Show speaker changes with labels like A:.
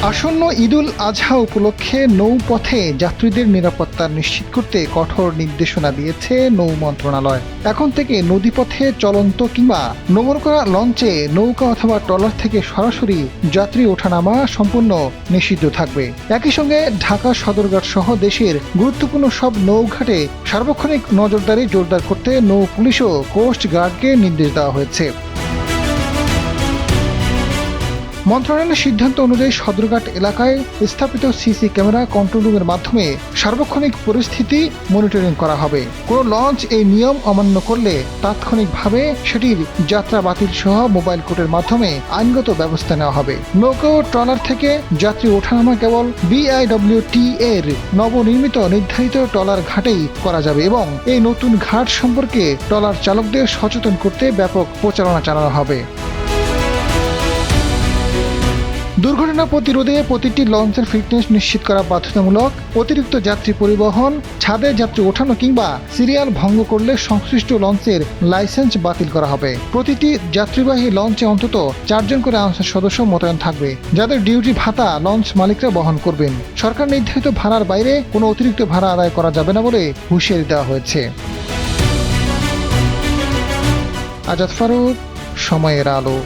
A: আসন্ন ঈদুল আজহা উপলক্ষে নৌপথে যাত্রীদের নিরাপত্তা নিশ্চিত করতে কঠোর নির্দেশনা দিয়েছে নৌ মন্ত্রণালয়। এখন থেকে নদীপথে চলন্ত কিংবা নোঙর করা লঞ্চে নৌকা অথবা ট্রলার থেকে সরাসরি যাত্রী ওঠানামা সম্পূর্ণ নিষিদ্ধ থাকবে। একই সঙ্গে ঢাকা সদরঘাট সহ দেশের গুরুত্বপূর্ণ সব নৌঘাটে সার্বক্ষণিক নজরদারি জোরদার করতে নৌ পুলিশ ও কোস্ট গার্ডকে নির্দেশ দেওয়া হয়েছে। মন্ত্রণালয়ের সিদ্ধান্ত অনুযায়ী সদরঘাট এলাকায় স্থাপিত সিসি ক্যামেরা কন্ট্রোল রুমের মাধ্যমে সার্বক্ষণিক পরিস্থিতি মনিটরিং করা হবে। কোনো লঞ্চ এই নিয়ম অমান্য করলে তাৎক্ষণিকভাবে সেটির যাত্রা বাতিল সহ মোবাইল কোর্টের মাধ্যমে আইনগত ব্যবস্থা নেওয়া হবে। নৌকা ও ট্রলার থেকে যাত্রী ওঠানামা কেবল BIWT এর নবনির্মিত নির্ধারিত ট্রলার ঘাটেই করা যাবে এবং এই নতুন ঘাট সম্পর্কে ট্রলার চালকদের সচেতন করতে ব্যাপক প্রচারণা চালানো হবে। দুর্ঘটনা প্রতিরোধে প্রতিটি লঞ্চের ফিটনেস নিশ্চিত করা বাধ্যতামূলক। অতিরিক্ত যাত্রী পরিবহন, ছাদে যাত্রী ওঠানো কিংবা সিরিয়াল ভঙ্গ করলে সংশ্লিষ্ট লঞ্চের লাইসেন্স বাতিল করা হবে। প্রতিটি যাত্রীবাহী লঞ্চে অন্তত 4 জন করে আনসার সদস্য মোতায়েন থাকবে, যাদের ডিউটি ভাতা লঞ্চ মালিকরা বহন করবেন। সরকার নির্ধারিত ভাড়ার বাইরে কোনো অতিরিক্ত ভাড়া আদায় করা যাবে না বলে হুঁশিয়ারি দেওয়া হয়েছে। আজাদ ফারুক, সময়ের আলো।